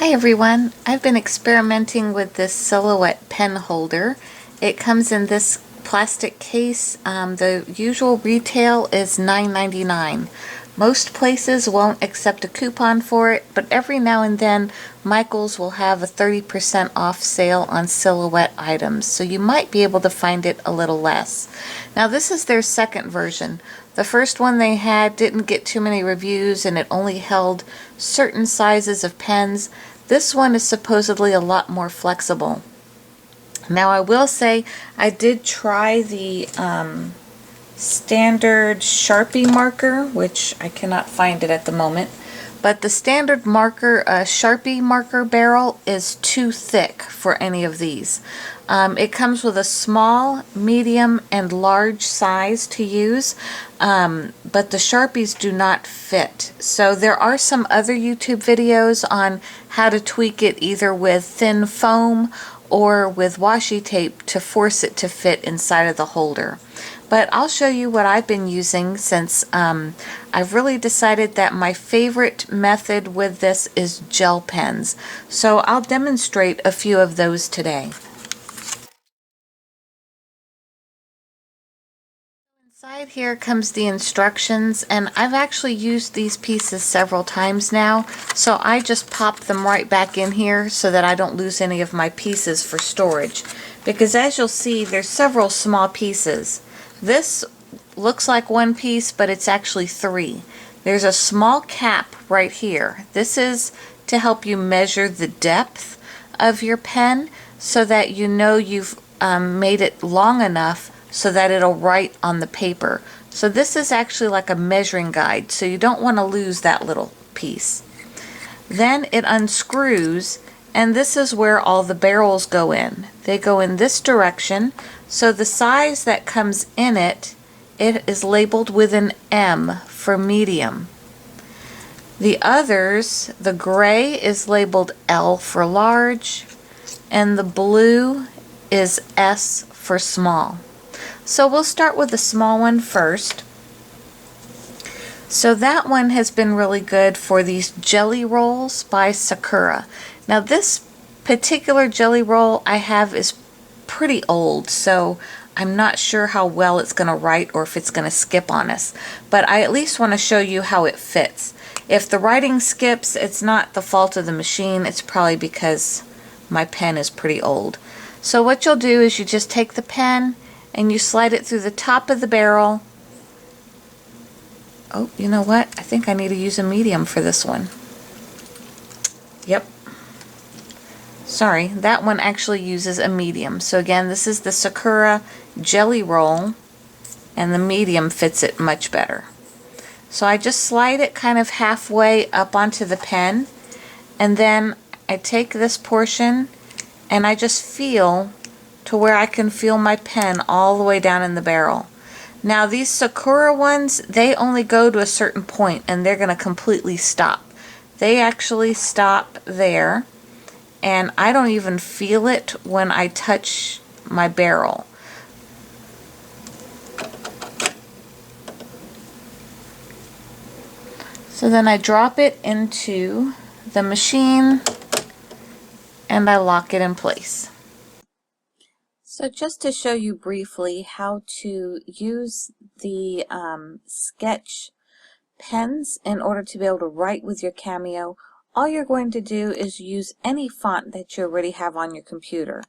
Hi everyone, I've been experimenting with this silhouette pen holder. It comes in this plastic case. The usual retail is $9.99. Most places won't accept a coupon for it, but every now and then Michael's will have a 30% off sale on silhouette items, so you might be able to find it a little less. Now this is their second version. The first one they had didn't get too many reviews and it only held certain sizes of pens. This one is supposedly a lot more flexible. Now I will say I did try the standard Sharpie marker, which I cannot find it at the moment, but the standard marker Sharpie marker barrel is too thick for any of these. It comes with a small, medium, and large size to use, but the Sharpies do not fit. So there are some other YouTube videos on how to tweak it either with thin foam or with washi tape to force it to fit inside of the holder. But I'll show you what I've been using since I've really decided that my favorite method with this is gel pens. So I'll demonstrate a few of those today. Inside here comes the instructions, and I've actually used these pieces several times now, so I just pop them right back in here so that I don't lose any of my pieces for storage. Because as you'll see, there's several small pieces. This looks like one piece, but it's actually three. There's a small cap right here. This is to help you measure the depth of your pen so that you know you've made it long enough so that it'll write on the paper. So this is actually like a measuring guide, so you don't want to lose that little piece. Then it unscrews, and this is where all the barrels go in. They go in this direction, so the size that comes in it is labeled with an M for medium. The others, the gray is labeled L for large, and the blue is S for small. So we'll start with the small one first. So that one has been really good for these jelly rolls by Sakura. Now this particular jelly roll I have is pretty old, so I'm not sure how well it's going to write or if it's going to skip on us. But I at least want to show you how it fits. If the writing skips, it's not the fault of the machine. It's probably because my pen is pretty old. So what you'll do is you just take the pen and you slide it through the top of the barrel. Oh, you know what? I think I need to use a medium for this one. Yep. Sorry, that one actually uses a medium. So again, this is the Sakura Jelly Roll, and the medium fits it much better. So I just slide it kind of halfway up onto the pen, and then I take this portion and I just feel to where I can feel my pen all the way down in the barrel. Now these Sakura ones, they only go to a certain point and they're going to completely stop. They actually stop there, and I don't even feel it when I touch my barrel. So then I drop it into the machine and I lock it in place. So just to show you briefly how to use the sketch pens in order to be able to write with your Cameo, all you're going to do is use any font that you already have on your computer.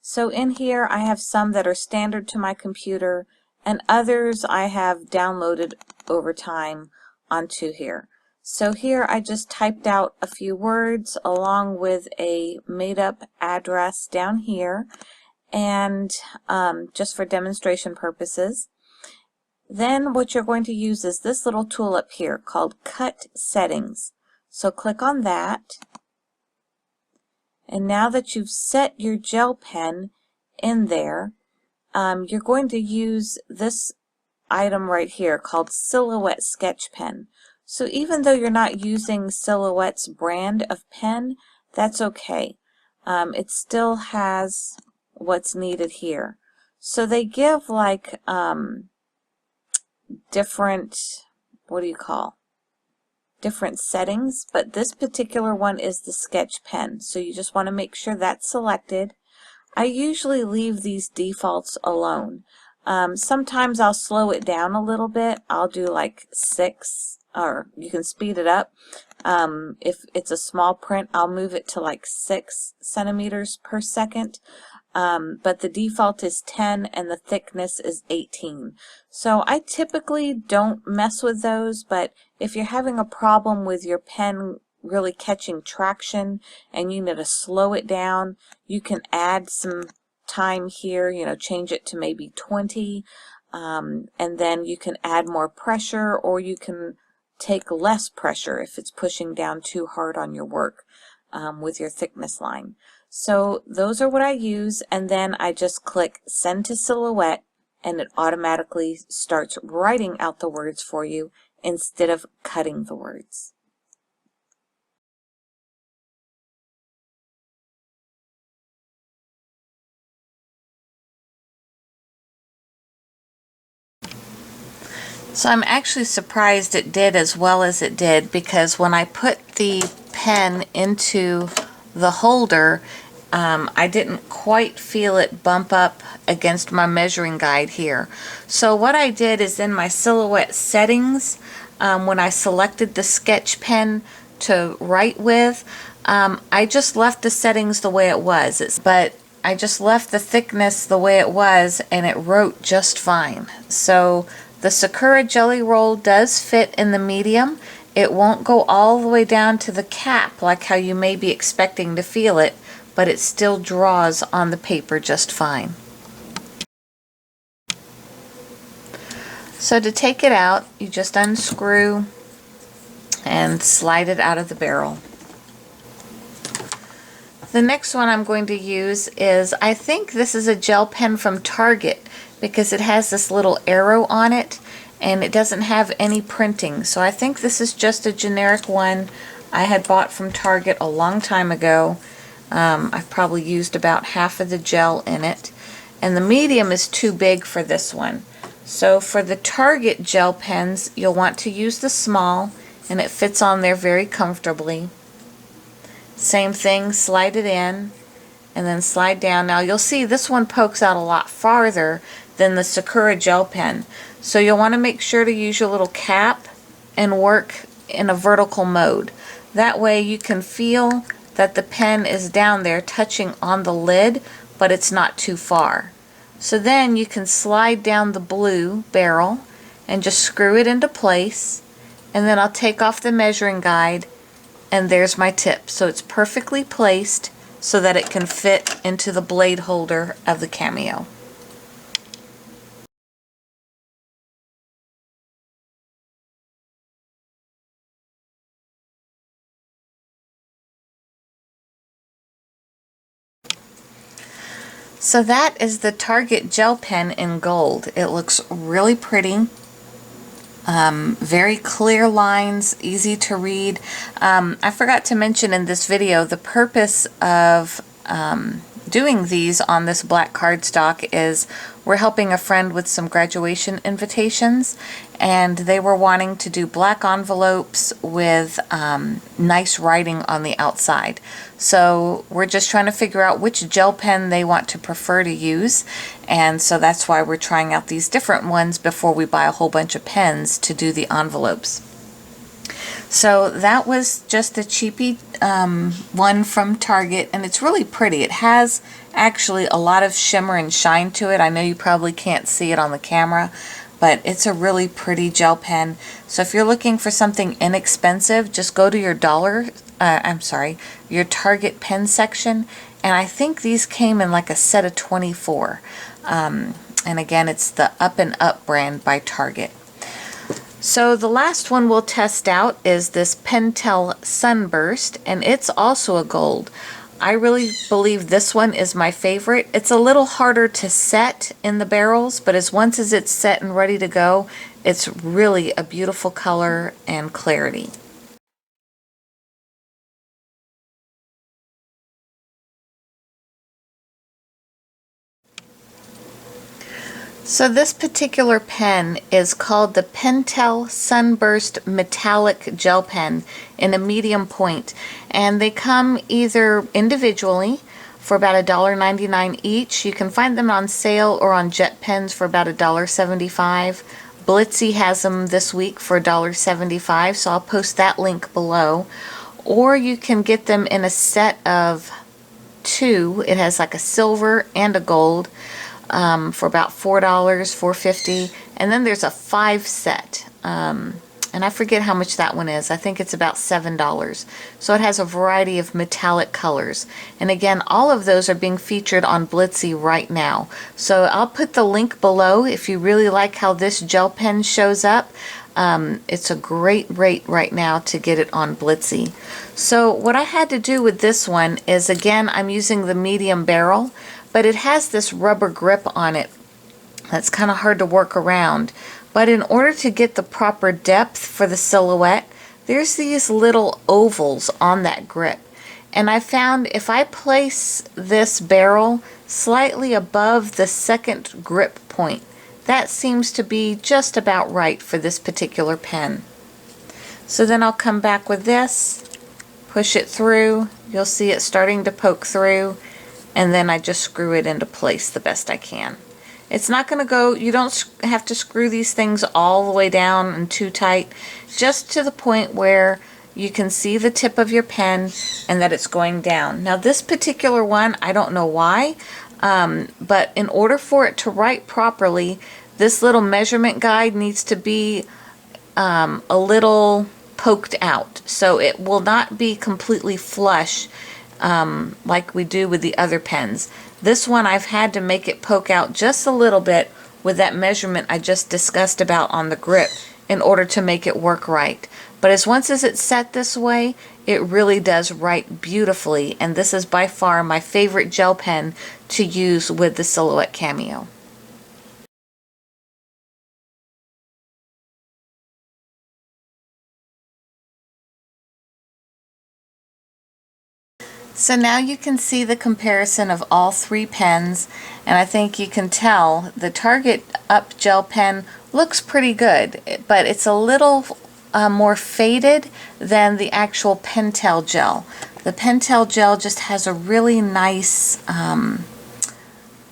So in here I have some that are standard to my computer, and others I have downloaded over time onto here. So here I just typed out a few words along with a made-up address down here, and just for demonstration purposes. Then what you're going to use is this little tool up here called Cut Settings. So click on that, and now that you've set your gel pen in there, you're going to use this item right here called Silhouette Sketch Pen. So even though you're not using Silhouette's brand of pen, that's okay. It still has what's needed here. So they give like different, what do you call, different settings, but this particular one is the sketch pen, so you just want to make sure that's selected. I usually leave these defaults alone. Sometimes I'll slow it down a little bit. I'll do like 6, or you can speed it up. If it's a small print, I'll move it to like 6 centimeters per second. But the default is 10 and the thickness is 18. So I typically don't mess with those, but if you're having a problem with your pen really catching traction and you need to slow it down, you can add some time here, you know, change it to maybe 20, and then you can add more pressure, or you can take less pressure if it's pushing down too hard on your work with your thickness line. So those are what I use, and then I just click send to silhouette and it automatically starts writing out the words for you instead of cutting the words. So I'm actually surprised it did as well as it did, because when I put the pen into the holder, I didn't quite feel it bump up against my measuring guide here. So what I did is in my silhouette settings, when I selected the sketch pen to write with, I just left the settings the way it was. But I just left the thickness the way it was and it wrote just fine. So the Sakura Jelly Roll does fit in the medium. It won't go all the way down to the cap like how you may be expecting to feel it, but it still draws on the paper just fine. So to take it out, you just unscrew and slide it out of the barrel. The next one I'm going to use is, I think this is a gel pen from Target, because it has this little arrow on it and it doesn't have any printing. So I think this is just a generic one I had bought from Target a long time ago. I've probably used about half of the gel in it, and the medium is too big for this one. So for the Target gel pens, you'll want to use the small, and it fits on there very comfortably. Same thing, slide it in and then slide down. Now you'll see this one pokes out a lot farther than the Sakura gel pen, so you'll want to make sure to use your little cap and work in a vertical mode. That way you can feel that the pen is down there touching on the lid, but it's not too far. So then you can slide down the blue barrel and just screw it into place, and then I'll take off the measuring guide, and there's my tip. So it's perfectly placed so that it can fit into the blade holder of the Cameo. So that is the Target gel pen in gold. It looks really pretty. Very clear lines, easy to read. I forgot to mention in this video, the purpose of doing these on this black cardstock is we're helping a friend with some graduation invitations, and they were wanting to do black envelopes with nice writing on the outside. So we're just trying to figure out which gel pen they want to prefer to use, and so that's why we're trying out these different ones before we buy a whole bunch of pens to do the envelopes. So that was just a cheapy one from Target, and it's really pretty. It has actually a lot of shimmer and shine to it. I know you probably can't see it on the camera, but it's a really pretty gel pen. So if you're looking for something inexpensive, just go to your your Target pen section, and I think these came in like a set of 24. And again, it's the Up and Up brand by Target. So the last one we'll test out is this Pentel Sunburst, and it's also a gold. I really believe this one is my favorite. It's a little harder to set in the barrels, but once it's set and ready to go, it's really a beautiful color and clarity. So this particular pen is called the Pentel Sunburst Metallic Gel Pen in a medium point, and they come either individually for about $1.99 each. You can find them on sale or on Jet Pens for about $1.75. Blitsy has them this week for $1.75, so I'll post that link below. Or you can get them in a set of two. It has like a silver and a gold. For about $4, $4.50, and then there's a 5 set, and I forget how much that one is. I think it's about $7. So it has a variety of metallic colors, and again, all of those are being featured on Blitsy right now. So I'll put the link below if you really like how this gel pen shows up. It's a great rate right now to get it on Blitsy. So what I had to do with this one is, again, I'm using the medium barrel, but it has this rubber grip on it that's kind of hard to work around. But in order to get the proper depth for the silhouette, there's these little ovals on that grip. And I found if I place this barrel slightly above the second grip point, that seems to be just about right for this particular pen. So then I'll come back with this, push it through, you'll see it starting to poke through, and then I just screw it into place the best I can. It's not going to go, you don't have to screw these things all the way down and too tight, just to the point where you can see the tip of your pen and that it's going down. Now this particular one, I don't know why, but in order for it to write properly, this little measurement guide needs to be a little poked out, so it will not be completely flush like we do with the other pens. This one I've had to make it poke out just a little bit with that measurement I just discussed about on the grip in order to make it work right. But once it's set this way, it really does write beautifully, and this is by far my favorite gel pen to use with the Silhouette Cameo. So now you can see the comparison of all three pens, and I think you can tell the Target Up gel pen looks pretty good, but it's a little more faded than the actual Pentel gel. The Pentel gel just has a really nice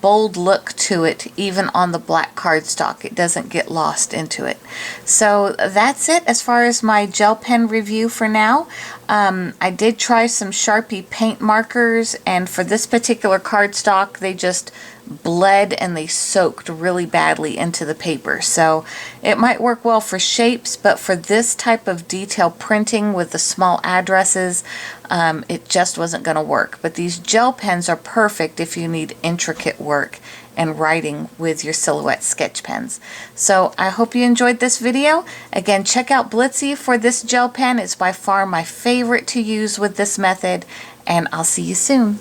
bold look to it, even on the black cardstock. It doesn't get lost into it. So that's it as far as my gel pen review for now. I did try some Sharpie paint markers, and for this particular cardstock they just bled and they soaked really badly into the paper. So it might work well for shapes, but for this type of detail printing with the small addresses, it just wasn't going to work. But these gel pens are perfect if you need intricate work and writing with your Silhouette sketch pens. So I hope you enjoyed this video. Again, check out Blitsy for this gel pen. It's by far my favorite to use with this method, and I'll see you soon.